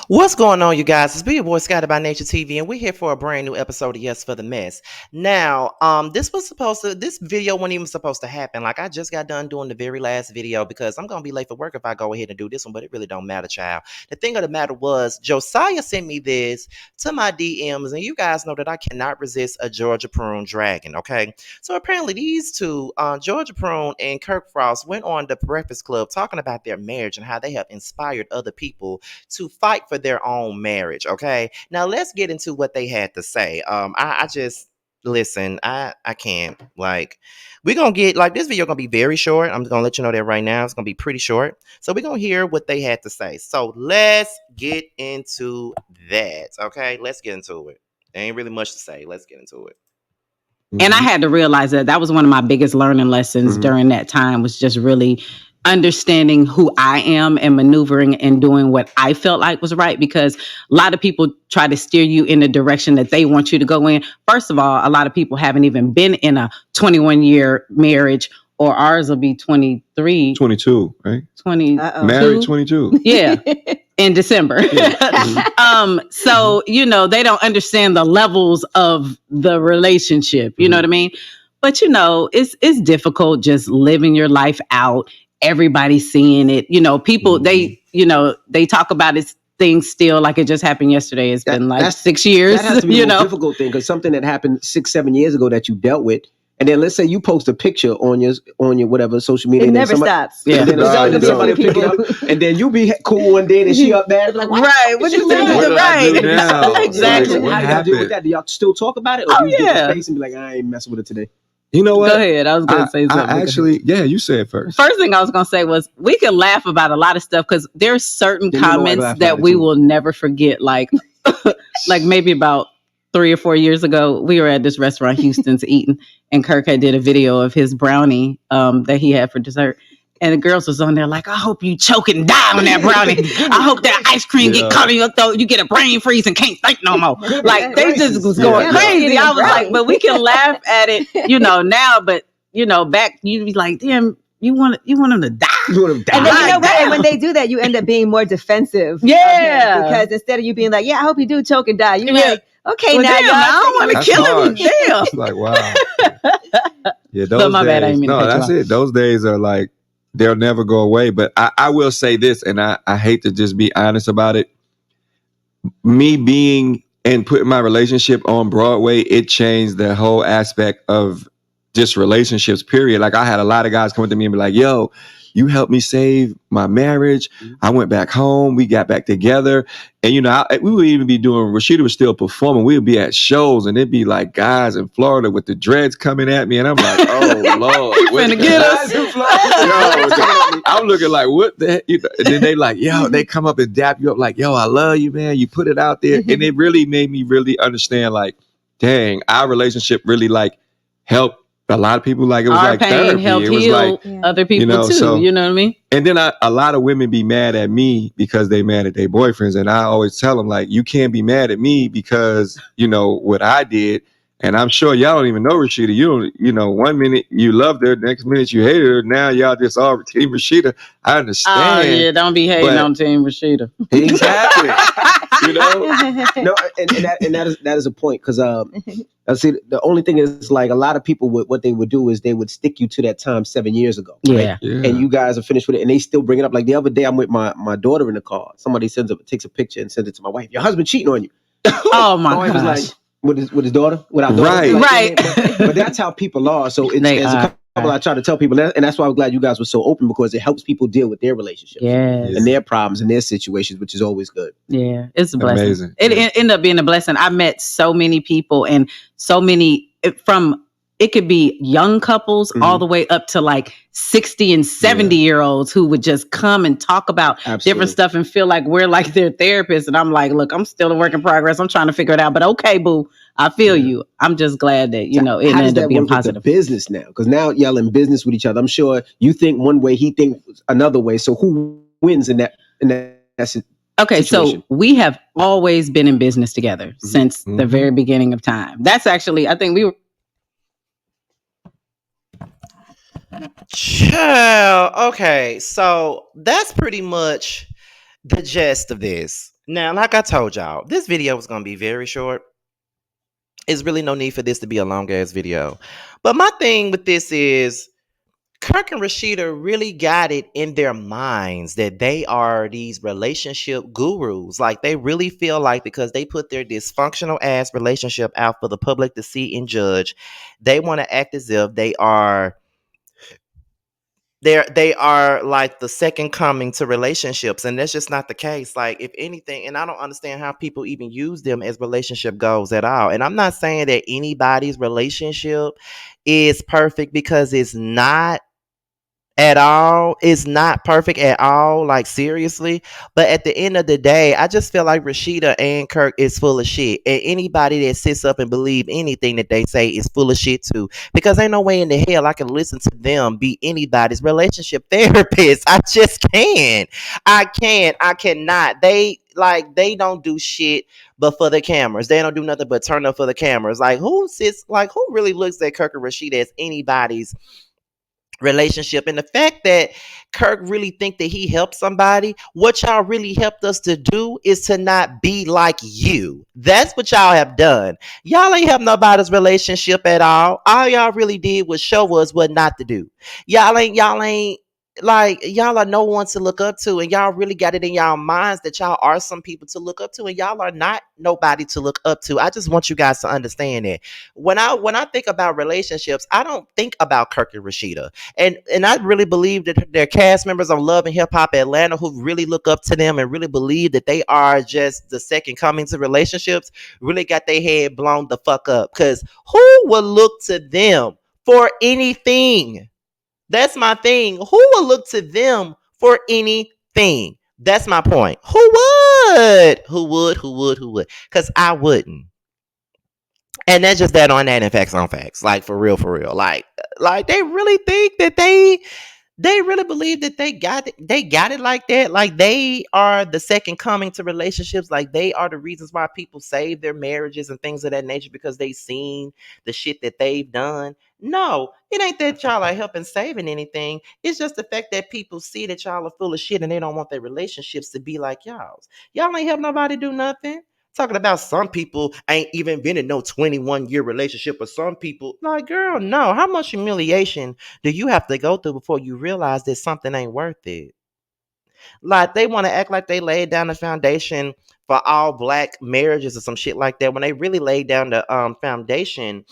What's going on, you guys? It's your boy Scotty by Nature TV, and we're here for a brand new episode of Yes for the Mess. Now, this video wasn't even supposed to happen. Like, I just got done doing the very last video because I'm gonna be late for work if I go ahead and do this one, but it really don't matter, child. The thing of the matter was, Josiah sent me this to my DMs, and you guys know that I cannot resist a Georgia Prune dragon, okay? So apparently, these two, Georgia Prune and Kirk Frost, went on the Breakfast Club talking about their marriage and how they have inspired other people to fight for their own marriage. Okay. Now let's get into what they had to say. I just listen, I can't we're gonna get like this video gonna be very short. I'm gonna let you know that right now. It's gonna be pretty short. So we're gonna hear what they had to say. So let's get into that. Okay, let's get into it. There ain't really much to say. Let's get into it. And I had to realize that was one of my biggest learning lessons during that time, was just really understanding who I am and maneuvering and doing what I felt like was right, because a lot of people try to steer you in the direction that they want you to go in. First of all, a lot of people haven't even been in a 21-year marriage, or ours will be 23. 22, right? 20. Married 22. Yeah. In December. So, they don't understand the levels of the relationship. You know what I mean? But, it's difficult just living your life out. Everybody seeing it. People, they talk about it, things still like it just happened yesterday. It's been like 6 years. That has to be a difficult thing, because something that happened 6-7 years ago that you dealt with. And then let's say you post a picture on your whatever social media. It never stops. Yeah. And then somebody pick it up, and then you be cool one day and she up there like, what? Right. What you mean? Right. Exactly. How do y'all deal with that? Do y'all still talk about it? Or do you get the space and be like, I ain't messing with it today? You know what? Go ahead. I was going to say something. You said it first. First thing I was going to say was, we can laugh about a lot of stuff because there's certain comments that we will never forget. Like maybe about 3 or 4 years ago, we were at this restaurant, Houston's, eating, and Kirk had did a video of his brownie that he had for dessert. And the girls was on there like, I hope you choke and die on that brownie. I hope that ice cream get caught in your throat. You get a brain freeze and can't think no more. Like, they just was going crazy. I was like, but we can laugh at it, now. But, back, you'd be like, damn, you want them to die. And then and when they do that, you end up being more defensive. Yeah. Because instead of you being like, yeah, I hope you do choke and die, you're like, okay, well, now damn, I don't want to kill him. Damn. It's like, wow. Yeah, those my days. Bad, I didn't mean to cut that's you it. Those days are like, they'll never go away. But I will say this, and I hate to just be honest about it. Me being and putting my relationship on Broadway, it changed the whole aspect of just relationships, period. Like, I had a lot of guys coming to me and be like, yo, you helped me save my marriage. I went back home. We got back together. And, we would even be doing, Rasheeda was still performing. We would be at shows, and it'd be like guys in Florida with the dreads coming at me. And I'm like, oh, Lord. You finna get us. Yo, I'm looking like, what the heck? And then they like, yo, they come up and dap you up like, yo, I love you, man. You put it out there. And it really made me really understand, like, dang, our relationship really like helped a lot of people. Like, it was our like pain therapy. Helped it was heal like other people too. So, you know what I mean? And then a lot of women be mad at me because they mad at their boyfriends. And I always tell them, like, you can't be mad at me because, what I did. And I'm sure y'all don't even know Rasheeda. You don't, 1 minute you loved her, next minute you hated her. Now y'all just all Team Rasheeda. I understand. Oh, yeah, don't be hating on Team Rasheeda. Exactly. No, and that is a point, because see, the only thing is, like, a lot of people what they would do is they would stick you to that time 7 years ago. Yeah. Right? And you guys are finished with it, and they still bring it up. Like, the other day, I'm with my daughter in the car. Somebody takes a picture and sends it to my wife. Your husband cheating on you. Oh my wife gosh. was like, with his daughter, with our daughter. Right. But that's how people are. So it's a couple I try to tell people, and that's why I'm glad you guys were so open, because it helps people deal with their relationships and their problems and their situations, which is always good. Yeah, it's a blessing. Amazing. It ended up being a blessing. I met so many people, and so many it could be young couples all the way up to like 60 and 70-year-olds who would just come and talk about different stuff and feel like we're like their therapists. And I'm like, look, I'm still a work in progress. I'm trying to figure it out. But okay, boo, I feel you. I'm just glad that, it ended up being positive. Business now, because now y'all in business with each other. I'm sure you think one way, he thinks another way. So who wins in that Okay, situation? So we have always been in business together since the very beginning of time. That's actually, I think we were. Child. Okay, so that's pretty much the gist of this. Now, like I told y'all, this video was gonna be very short. There's really no need for this to be a long ass video. But my thing with this is Kirk and Rasheeda really got it in their minds that they are these relationship gurus. Like they really feel like because they put their dysfunctional ass relationship out for the public to see and judge, they want to act as if they are like the second coming to relationships, and that's just not the case. Like if anything, and I don't understand how people even use them as relationship goals at all. And I'm not saying that anybody's relationship is perfect, because it's not at all. It's not perfect at all, like seriously. But at the end of the day, I just feel like Rasheeda and Kirk is full of shit. And anybody that sits up and believe anything that they say is full of shit too. Because ain't no way in the hell I can listen to them be anybody's relationship therapist. I just can't. I can't. I cannot. They don't do shit but for the cameras. They don't do nothing but turn up for the cameras. Who really looks at Kirk and Rasheeda as anybody's relationship? And the fact that Kirk really think that he helped somebody, what y'all really helped us to do is to not be like you. That's what y'all have done. Y'all ain't help nobody's relationship at all y'all really did was show us what not to do. Y'all ain't like, y'all are no one to look up to, and y'all really got it in y'all minds that y'all are some people to look up to, and y'all are not nobody to look up to. I just want you guys to understand that when I think about relationships, I don't think about Kirk and Rasheeda. And I really believe that they're cast members on Love and Hip Hop Atlanta who really look up to them and really believe that they are just the second coming to relationships, really got their head blown the fuck up. Because who would look to them for anything? That's my thing. Who would look to them for anything? That's my point. Who would? Who would? Who would? Who would? Because I wouldn't. And that's just that on that and facts on facts. Like for real, for real. Like they really think that they really believe that they got it like that. Like they are the second coming to relationships. Like they are the reasons why people save their marriages and things of that nature, because they seen the shit that they've done. No, it ain't that y'all are helping saving anything. It's just the fact that people see that y'all are full of shit and they don't want their relationships to be like y'all's. Y'all ain't help nobody do nothing. Talking about some people ain't even been in no 21-year relationship, or some people like, girl, no. How much humiliation do you have to go through before you realize that something ain't worth it? Like they want to act like they laid down the foundation for all black marriages or some shit like that, when they really laid down the foundation,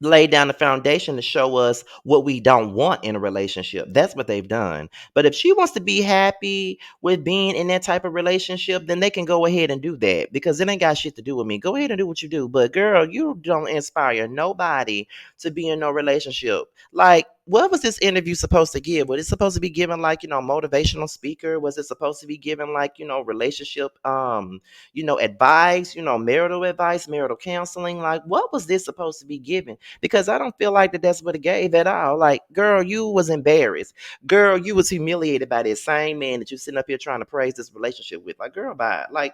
lay down the foundation to show us what we don't want in a relationship. That's what they've done. But if she wants to be happy with being in that type of relationship, then they can go ahead and do that, because it ain't got shit to do with me. Go ahead and do what you do. But girl, you don't inspire nobody to be in no relationship. Like, what was this interview supposed to give? Was it supposed to be given like, motivational speaker? Was it supposed to be given like, relationship advice, marital advice, marital counseling? Like, what was this supposed to be given? Because I don't feel like that's what it gave at all. Like, girl, you was embarrassed. Girl, you was humiliated by this same man that you sitting up here trying to praise this relationship with. Like, girl, bye. Like,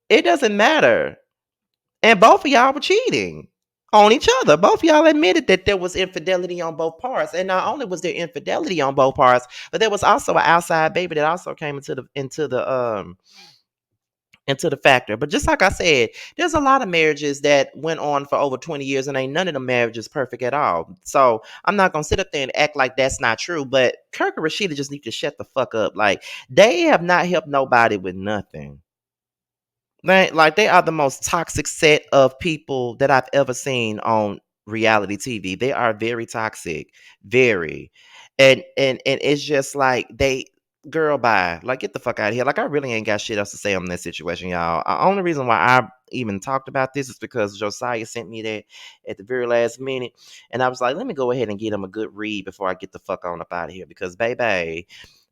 it doesn't matter. And both of y'all were cheating on each other. Both of y'all admitted that there was infidelity on both parts. And not only was there infidelity on both parts, but there was also an outside baby that also came into the factor. But just like I said, there's a lot of marriages that went on for over 20 years, and ain't none of the marriages perfect at all. So I'm not gonna sit up there and act like that's not true. But Kirk and Rasheeda just need to shut the fuck up. Like, they have not helped nobody with nothing. They are the most toxic set of people that I've ever seen on reality TV. They are very toxic, very, and it's just like girl, bye, like get the fuck out of here. Like I really ain't got shit else to say on this situation, y'all. The only reason why I even talked about this is because Josiah sent me that at the very last minute, and I was like, let me go ahead and get him a good read before I get the fuck on up out of here, because baby,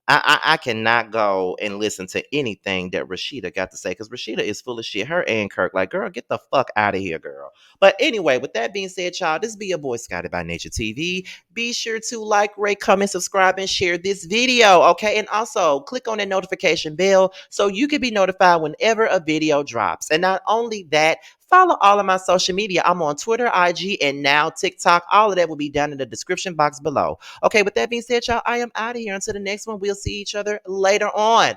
I cannot go and listen to anything that Rasheeda got to say, because Rasheeda is full of shit. Her and Kirk, like, girl, get the fuck out of here, girl. But anyway, with that being said, y'all, this be your boy Scotty by Nature TV. Be sure to like, rate, comment, subscribe, and share this video, okay? And also click on that notification bell so you can be notified whenever a video drops. And not only that, follow all of my social media. I'm on Twitter, IG, and now TikTok. All of that will be down in the description box below. Okay, with that being said, y'all, I am out of here. Until the next one, we'll see each other later on.